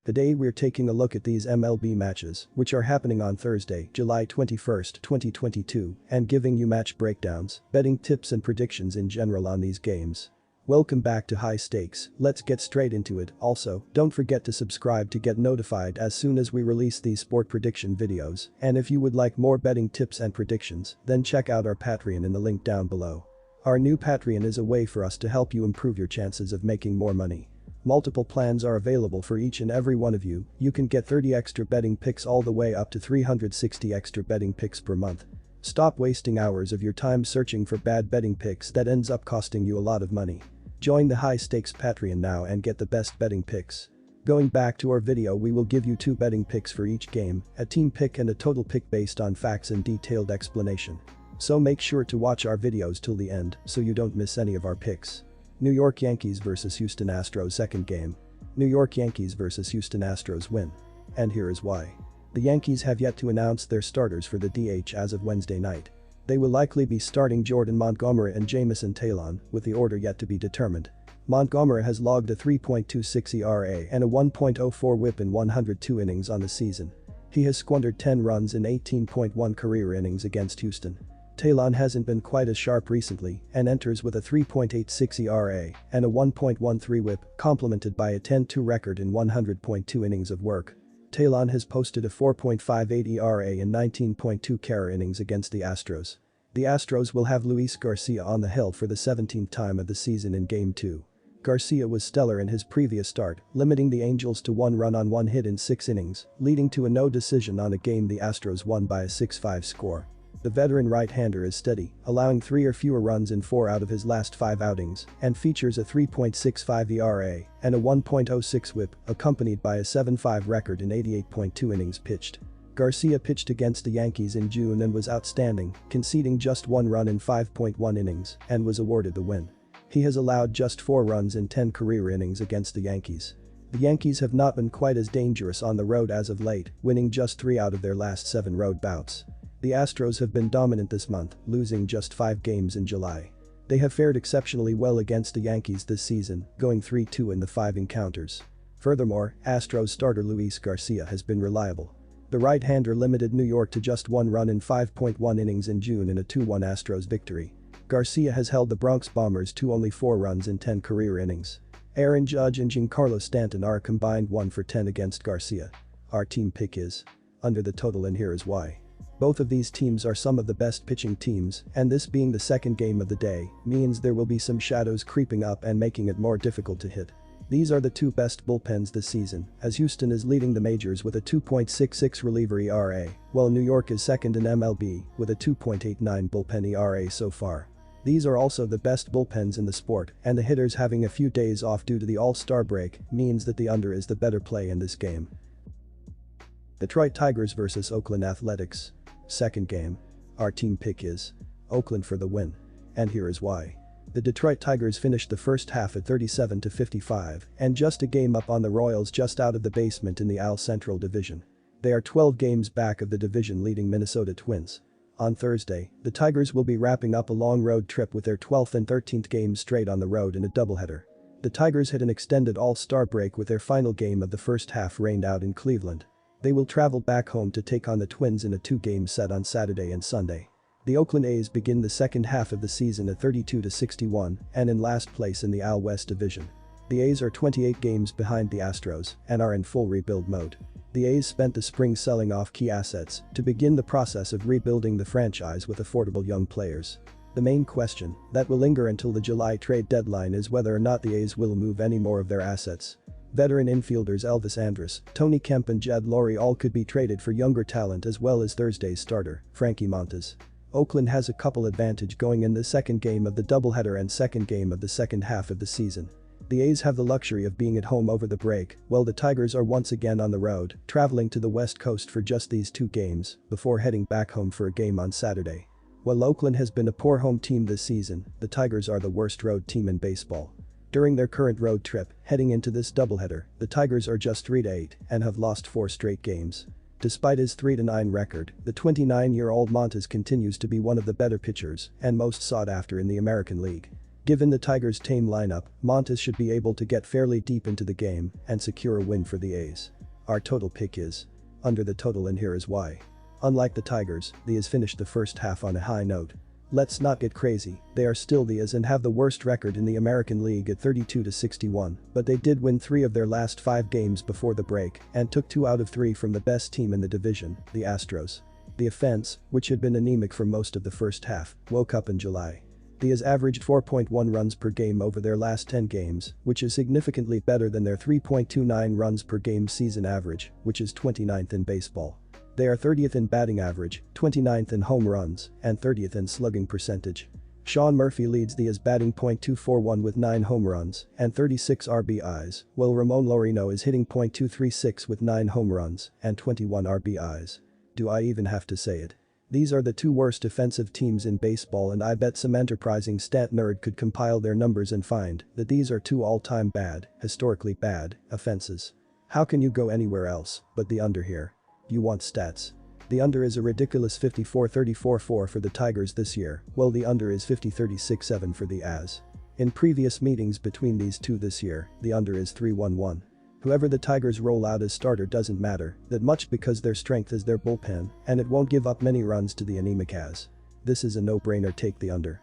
Today we're taking a look at these MLB matches, which are happening on Thursday, July 21st, 2022, and giving you match breakdowns, betting tips and predictions in general on these games. Welcome back to High Stakes, let's get straight into it. Also, don't forget to subscribe to get notified as soon as we release these sport prediction videos, and if you would like more betting tips and predictions, then check out our Patreon in the link down below. Our new Patreon is a way for us to help you improve your chances of making more money. Multiple plans are available for each and every one of you. You can get 30 extra betting picks all the way up to 360 extra betting picks per month. Stop wasting hours of your time searching for bad betting picks that ends up costing you a lot of money. Join the High Stakes Patreon now and get the best betting picks. Going back to our video, we will give you 2 betting picks for each game, a team pick and a total pick based on facts and detailed explanation. So make sure to watch our videos till the end so you don't miss any of our picks. New York Yankees vs Houston Astros second game. New York Yankees vs Houston Astros win. And here is why. The Yankees have yet to announce their starters for the DH as of Wednesday night. They will likely be starting Jordan Montgomery and Jameson Taillon, with the order yet to be determined. Montgomery has logged a 3.26 ERA and a 1.04 WHIP in 102 innings on the season. He has squandered 10 runs in 18.1 career innings against Houston. Taillon hasn't been quite as sharp recently and enters with a 3.86 ERA and a 1.13 WHIP, complemented by a 10-2 record in 100.2 innings of work. Taillon has posted a 4.58 ERA in 19.2 career innings against the Astros. The Astros will have Luis Garcia on the hill for the 17th time of the season in Game 2. Garcia was stellar in his previous start, limiting the Angels to 1 run on 1 hit in 6 innings, leading to a no decision on a game the Astros won by a 6-5 score. The veteran right-hander is steady, allowing 3 or fewer runs in 4 out of his last 5 outings, and features a 3.65 ERA and a 1.06 WHIP, accompanied by a 7-5 record in 88.2 innings pitched. Garcia pitched against the Yankees in June and was outstanding, conceding just 1 run in 5.1 innings, and was awarded the win. He has allowed just 4 runs in 10 career innings against the Yankees. The Yankees have not been quite as dangerous on the road as of late, winning just 3 out of their last 7 road bouts. The Astros have been dominant this month, losing just 5 games in July. They have fared exceptionally well against the Yankees this season, going 3-2 in the 5 encounters. Furthermore, Astros starter Luis Garcia has been reliable. The right-hander limited New York to just 1 run in 5.1 innings in June in a 2-1 Astros victory. Garcia has held the Bronx Bombers to only 4 runs in 10 career innings. Aaron Judge and Giancarlo Stanton are combined 1 for 10 against Garcia. Our team pick is under the total, and here is why. Both of these teams are some of the best pitching teams, and this being the second game of the day means there will be some shadows creeping up and making it more difficult to hit. These are the 2 best bullpens this season, as Houston is leading the majors with a 2.66 reliever ERA, while New York is second in MLB with a 2.89 bullpen ERA so far. These are also the best bullpens in the sport, and the hitters having a few days off due to the All-Star break means that the under is the better play in this game. Detroit Tigers vs Oakland Athletics. Second game. Our team pick is Oakland for the win. And here is why. The Detroit Tigers finished the first half at 37-55 and just a game up on the Royals, just out of the basement in the AL Central Division. They are 12 games back of the division-leading Minnesota Twins. On Thursday, the Tigers will be wrapping up a long road trip with their 12th and 13th games straight on the road in a doubleheader. The Tigers had an extended All-Star break with their final game of the first half rained out in Cleveland. They will travel back home to take on the Twins in a 2-game set on Saturday and Sunday. The Oakland A's begin the second half of the season at 32-61 and in last place in the AL West Division. The A's are 28 games behind the Astros and are in full rebuild mode. The A's spent the spring selling off key assets to begin the process of rebuilding the franchise with affordable young players. The main question that will linger until the July trade deadline is whether or not the A's will move any more of their assets. Veteran infielders Elvis Andrus, Tony Kemp and Jed Lowrie all could be traded for younger talent, as well as Thursday's starter, Frankie Montas. Oakland has a couple advantage going in the second game of the doubleheader and second game of the second half of the season. The A's have the luxury of being at home over the break, while the Tigers are once again on the road, traveling to the West Coast for just these 2 games before heading back home for a game on Saturday. While Oakland has been a poor home team this season, the Tigers are the worst road team in baseball. During their current road trip, heading into this doubleheader, the Tigers are just 3-8 and have lost 4 straight games. Despite his 3-9 record, the 29-year-old Montas continues to be one of the better pitchers and most sought after in the American League. Given the Tigers' tame lineup, Montas should be able to get fairly deep into the game and secure a win for the A's. Our total pick is under the total, and here is why. Unlike the Tigers, the A's finished the first half on a high note. Let's not get crazy, they are still the A's and have the worst record in the American League at 32-61, but they did win 3 of their last 5 games before the break and took 2 out of 3 from the best team in the division, the Astros. The offense, which had been anemic for most of the first half, woke up in July. The A's averaged 4.1 runs per game over their last 10 games, which is significantly better than their 3.29 runs per game season average, which is 29th in baseball. They are 30th in batting average, 29th in home runs, and 30th in slugging percentage. Sean Murphy leads the A's batting .241 with 9 home runs and 36 RBIs, while Ramon Laureano is hitting .236 with 9 home runs and 21 RBIs. Do I even have to say it? These are the 2 worst defensive teams in baseball, and I bet some enterprising stat nerd could compile their numbers and find that these are 2 all-time bad, historically bad, offenses. How can you go anywhere else but the under here? You want stats. The under is a ridiculous 54-34-4 for the Tigers this year, while the under is 50-36-7 for the A's. In previous meetings between these two this year, the under is 3-1-1. Whoever the Tigers roll out as starter doesn't matter that much because their strength is their bullpen, and it won't give up many runs to the anemic A's. This is a no-brainer, take the under.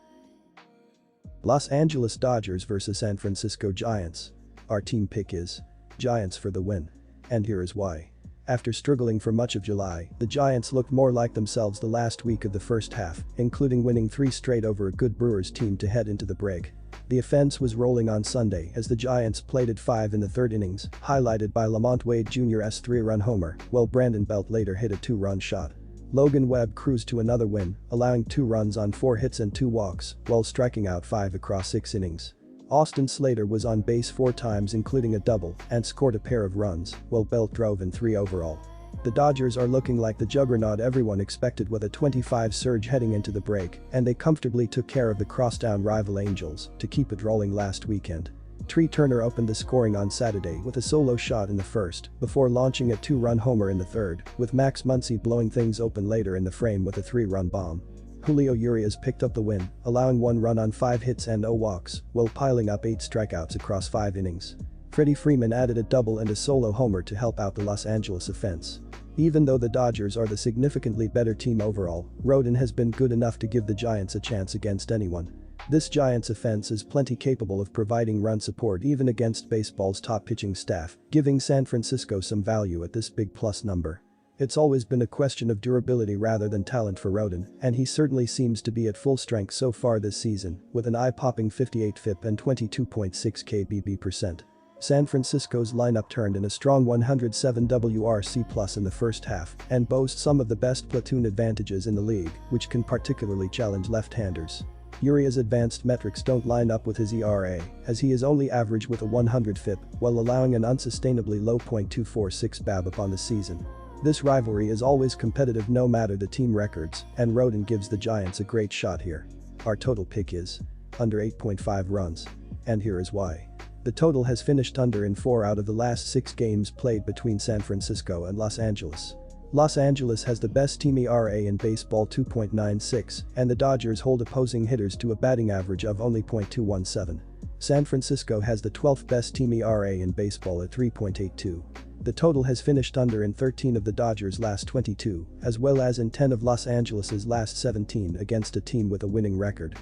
Los Angeles Dodgers vs San Francisco Giants. Our team pick is Giants for the win. And here is why. After struggling for much of July, the Giants looked more like themselves the last week of the first half, including winning 3 straight over a good Brewers team to head into the break. The offense was rolling on Sunday as the Giants plated 5 in the 3rd innings, highlighted by Lamont Wade Jr.'s 3-run homer, while Brandon Belt later hit a 2-run shot. Logan Webb cruised to another win, allowing 2 runs on 4 hits and 2 walks, while striking out 5 across 6 innings. Austin Slater was on base 4 times, including a double, and scored a pair of runs, while Belt drove in 3 overall. The Dodgers are looking like the juggernaut everyone expected with a 25 surge heading into the break, and they comfortably took care of the crosstown rival Angels to keep it rolling last weekend. Tree Turner opened the scoring on Saturday with a solo shot in the first, before launching a 2-run homer in the 3rd, with Max Muncy blowing things open later in the frame with a 3-run bomb. Julio Urias picked up the win, allowing 1 run on 5 hits and 0 walks, while piling up 8 strikeouts across 5 innings. Freddie Freeman added a double and a solo homer to help out the Los Angeles offense. Even though the Dodgers are the significantly better team overall, Rodon has been good enough to give the Giants a chance against anyone. This Giants offense is plenty capable of providing run support even against baseball's top pitching staff, giving San Francisco some value at this big plus number. It's always been a question of durability rather than talent for Rodon, and he certainly seems to be at full strength so far this season, with an eye-popping 58 FIP and 22.6 kBB%. San Francisco's lineup turned in a strong 107 WRC+ in the first half and boasts some of the best platoon advantages in the league, which can particularly challenge left-handers. Urias' advanced metrics don't line up with his ERA, as he is only average with a 100 FIP while allowing an unsustainably low .246 BABIP on the season. This rivalry is always competitive no matter the team records, and Rodon gives the Giants a great shot here. Our total pick is under 8.5 runs. And here is why. The total has finished under in 4 out of the last 6 games played between San Francisco and Los Angeles. Los Angeles has the best team ERA in baseball, 2.96, and the Dodgers hold opposing hitters to a batting average of only .217. San Francisco has the 12th best team ERA in baseball at 3.82. The total has finished under in 13 of the Dodgers' last 22, as well as in 10 of Los Angeles' last 17 against a team with a winning record.